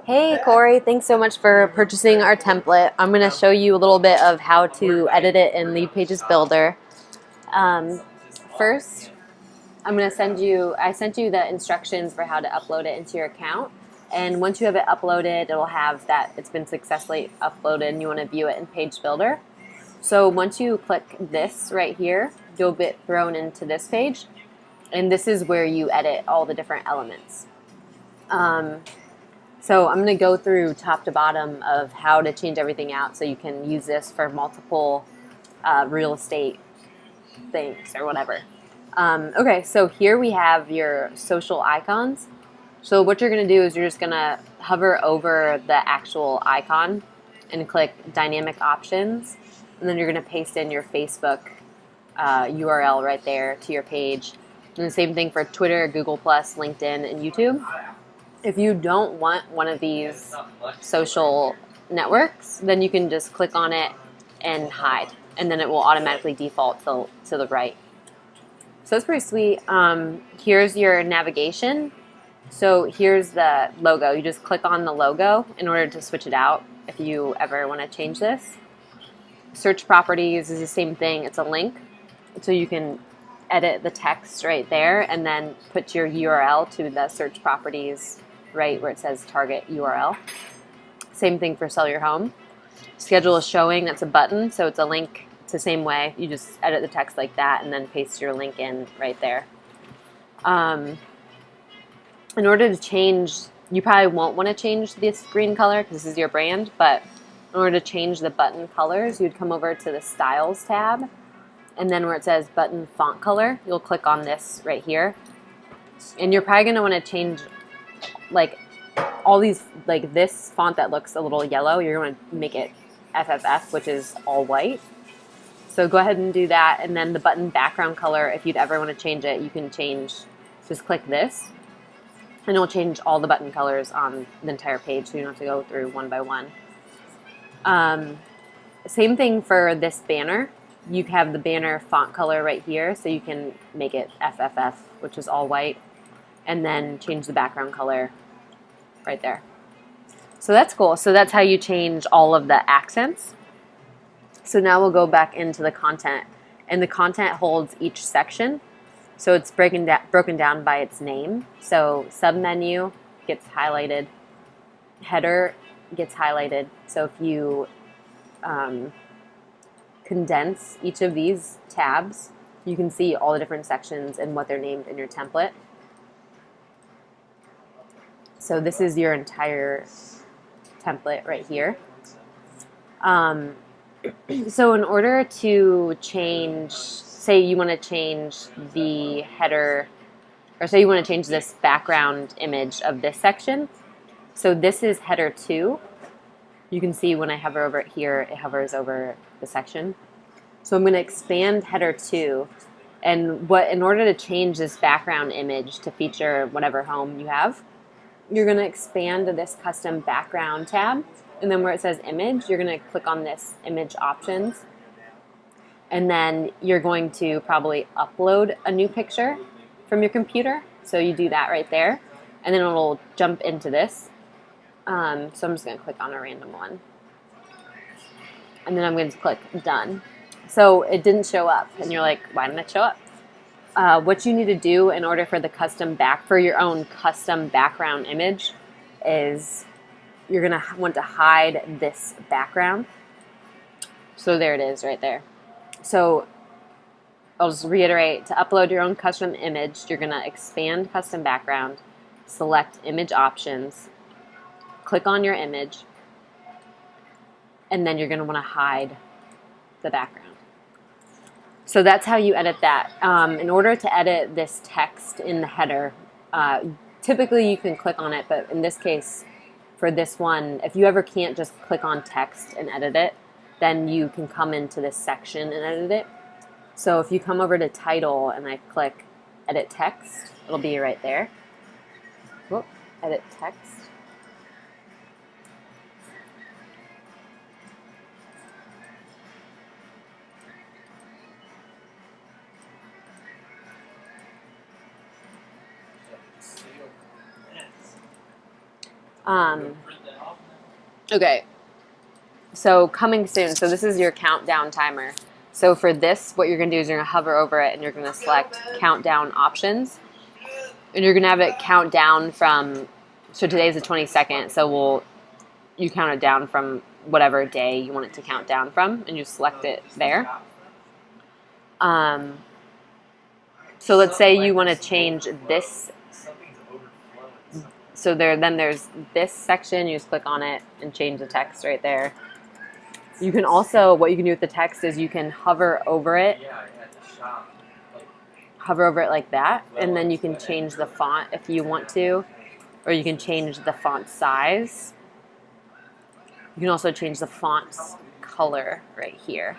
Hey Corey, thanks so much for purchasing our template. I'm going to show you a little bit of how to edit it in Lead Pages Builder. Um, First, I sent you the instructions for how to upload it into your account. And once you have it uploaded, it'll have that it's been successfully uploaded and you want to view it in Page Builder. So once you click this right here, you'll get thrown into this page. And this is where you edit all the different elements. So I'm going to go through top to bottom of how to change everything out so you can use this for multiple real estate things or whatever. Okay, so here we have your social icons. So what you're going to do is you're just going to hover over the actual icon and click Dynamic Options. And then you're going to paste in your Facebook URL right there to your page. And the same thing for Twitter, Google+, LinkedIn, and YouTube. If you don't want one of these social networks, then you can just click on it and hide, and then it will automatically default to the right. So that's pretty sweet. Here's your navigation. So here's the logo. You just click on the logo in order to switch it out if you ever want to change this. Search properties is the same thing. It's a link, so you can edit the text right there and then put your URL to the search properties right where it says target URL. Same thing for sell your home. Schedule a showing, that's a button, so it's a link. It's the same way. You just edit the text like that and then paste your link in right there. In order to change, you probably won't want to change the screen color because this is your brand, but in order to change the button colors, you'd come over to the Styles tab, and then where it says button font color, you'll click on this right here. And you're probably going to want to change like all these, like this font that looks a little yellow, you're going to make it FFF, which is all white. So go ahead and do that. And then the button background color, if you'd ever want to change it, you can change, just click this, and it'll change all the button colors on the entire page, so you don't have to go through one by one. Same thing for this banner. You have the banner font color right here, so you can make it FFF, which is all white, and then change the background color right there. So that's cool. So that's how you change all of the accents. So now we'll go back into the content, and the content holds each section. So it's broken down by its name. So submenu gets highlighted, header gets highlighted. So if you condense each of these tabs, you can see all the different sections and what they're named in your template. So this is your entire template right here. So in order to change, say you want to change the header, or say you want to change this background image of this section. So this is header 2. You can see when I hover over it here, it hovers over the section. So I'm going to expand header 2. And in order to change this background image to feature whatever home you have, you're going to expand this custom background tab. And then where it says image, you're going to click on this image options. And then you're going to probably upload a new picture from your computer. So you do that right there. And then it'll jump into this. So I'm just going to click on a random one. And then I'm going to click done. So it didn't show up. And you're like, why didn't it show up? What you need to do in order for for your own custom background image is you're going to want to hide this background. So there it is right there. So I'll just reiterate, to upload your own custom image, you're going to expand custom background, select image options, click on your image, and then you're going to want to hide the background. So that's how you edit that. In order to edit this text in the header, typically you can click on it, but in this case, for this one, if you ever can't just click on text and edit it, then you can come into this section and edit it. So if you come over to title and I click edit text, it'll be right there. Whoop, edit text. Okay, so coming soon. So this is your countdown timer. So for this, what you're going to do is you're going to hover over it and you're going to select countdown options. And you're going to have it count down from, so today's the 22nd, so you count it down from whatever day you want it to count down from, and you select it there. So let's say you want to change this. So then there's this section. You just click on it and change the text right there. You can also, what you can do with the text is you can hover over it like that, and then you can change the font if you want to, or you can change the font size. You can also change the font's color right here.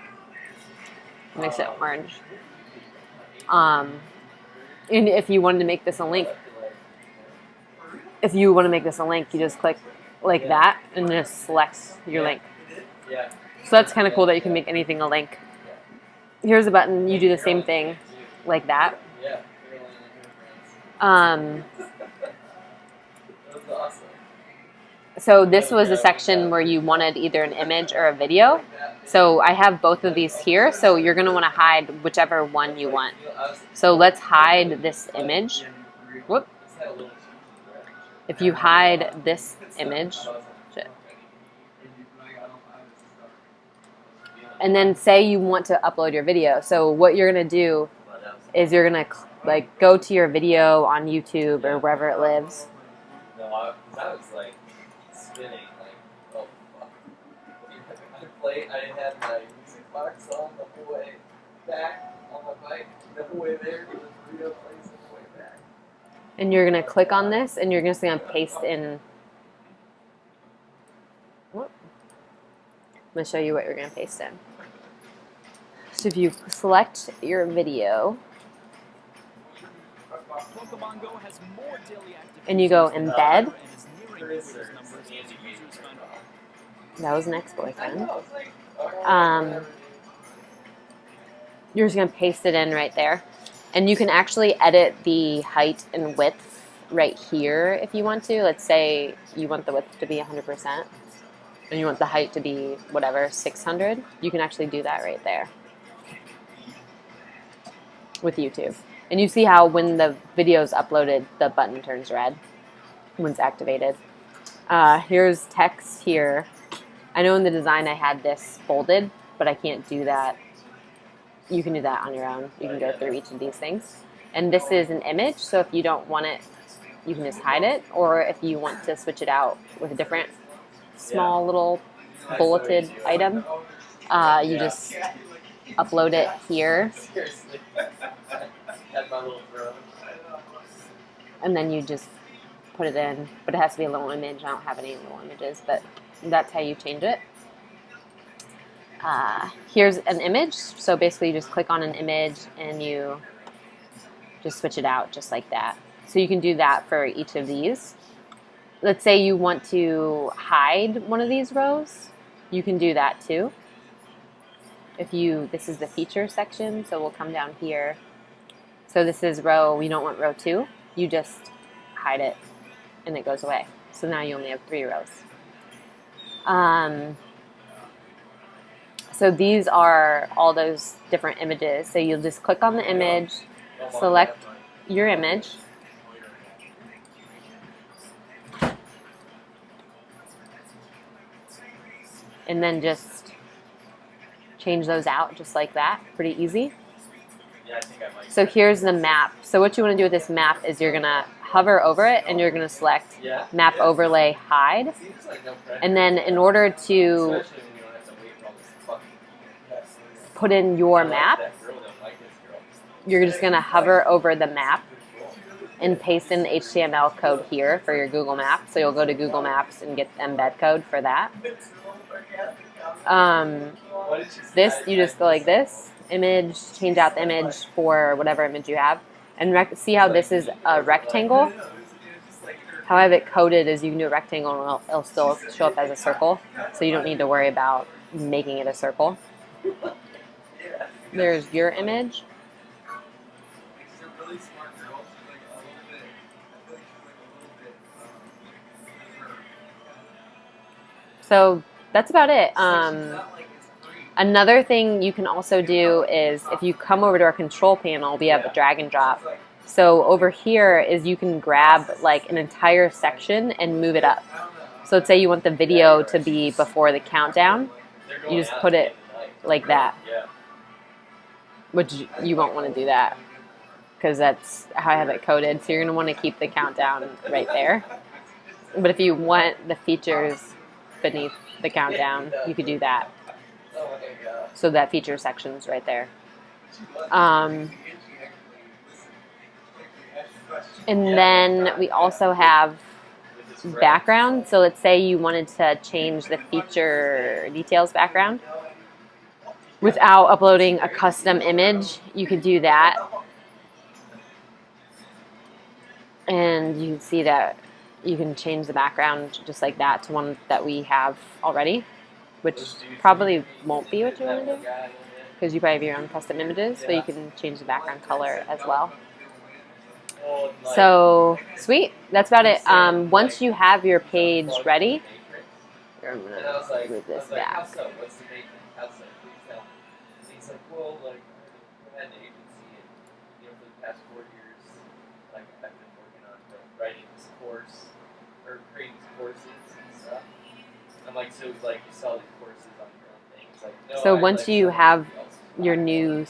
It makes it orange. And if you wanted to make this a link, you just click like that and it just selects your link. So that's kind of cool that you can make anything a link. Here's a button. You do the same thing like that. So this was a section where you wanted either an image or a video. So I have both of these here. So you're going to want to hide whichever one you want. So let's hide this image. Whoop. If you hide this image, and then say you want to upload your video. So what you're going to do is you're going to go to your video on YouTube or wherever it lives. No, I was like spinning, like, oh fuck. I had my music box on the whole way back on my bike, the whole way there to the video place and the way back. And you're going to click on this and you're just going to paste in. I'm going to show you what you're going to paste in. So if you select your video and you go embed, that was an ex-boyfriend. You're just going to paste it in right there. And you can actually edit the height and width right here if you want to. Let's say you want the width to be 100% and you want the height to be whatever, 600. You can actually do that right there with YouTube. And you see how when the video is uploaded, the button turns red when it's activated. Here's text here. I know in the design I had this folded, but I can't do that. You can do that on your own. You can go through each of these things. And this is an image, so if you don't want it, you can just hide it. Or if you want to switch it out with a different small little bulleted item, you just upload it here. And then you just put it in, but it has to be a little image. I don't have any little images, but that's how you change it. Here's an image. So basically you just click on an image and you just switch it out just like that. So you can do that for each of these. Let's say you want to hide one of these rows. You can do that too. This is the feature section, so we'll come down here. So this is row, you don't want row 2. You just hide it and it goes away. So now you only have 3 rows. So these are all those different images. So you'll just click on the image, select your image, and then just change those out just like that. Pretty easy. So here's the map. So what you want to do with this map is you're going to hover over it and you're going to select Map Overlay Hide. And then in order to put in your map, you're just going to hover over the map and paste in the HTML code here for your Google Maps. So you'll go to Google Maps and get the embed code for that. This, you just go like this, image, change out the image for whatever image you have. And see how this is a rectangle? How I have it coded is you can do a rectangle and it'll still show up as a circle. So you don't need to worry about making it a circle. There's your image. So that's about it. Another thing you can also do is if you come over to our control panel, we have a drag and drop. So over here is you can grab like an entire section and move it up. So let's say you want the video to be before the countdown. You just put it like that, which you won't want to do that because that's how I have it coded. So you're going to want to keep the countdown right there. But if you want the features beneath the countdown, you could do that. So that feature section's right there. And then we also have background. So let's say you wanted to change the feature details background without uploading a custom image. You could do that. And you can see that you can change the background just like that to one that we have already, which probably won't be what you want to do because you probably have your own custom images, but you can change the background color as well. So sweet, that's about it. Once you have your page ready, I'm gonna move this back. Writing this course or creating these courses and stuff. I'm like, so like you sell these courses on your own things. Like, no, so once you have your new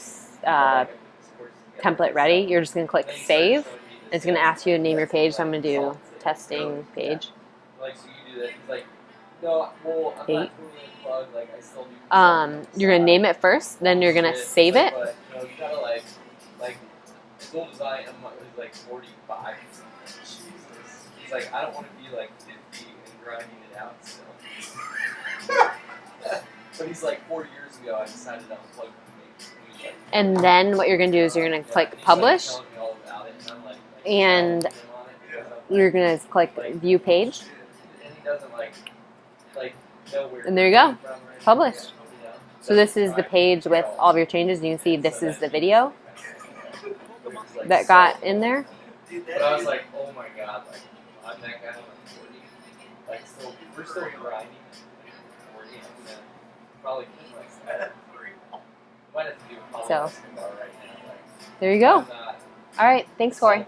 template ready, you're just gonna click save. It's gonna ask you to name your page. So I'm gonna do testing page. Like, so you do that. It's like, no, well, I'm not totally unplugged. Like, I still do. You're gonna name it first, then you're gonna save it. But you know, you gotta like school design. I'm like 45. He's like, I don't want to be like 50 and grinding it out still. But he's like, 4 years ago, I decided to unplug the page. And then what you're going to do is you're going to click publish. And you're going to click view page. And there you go. Published. So this is the page with all of your changes. You can see this is the video that got in there. But I was like, oh my god, like, I'm that guy on 40. Like, still, we're still grinding. 40, and probably like that. Might have to do a right now. Like, there you go. All right. Thanks, Corey.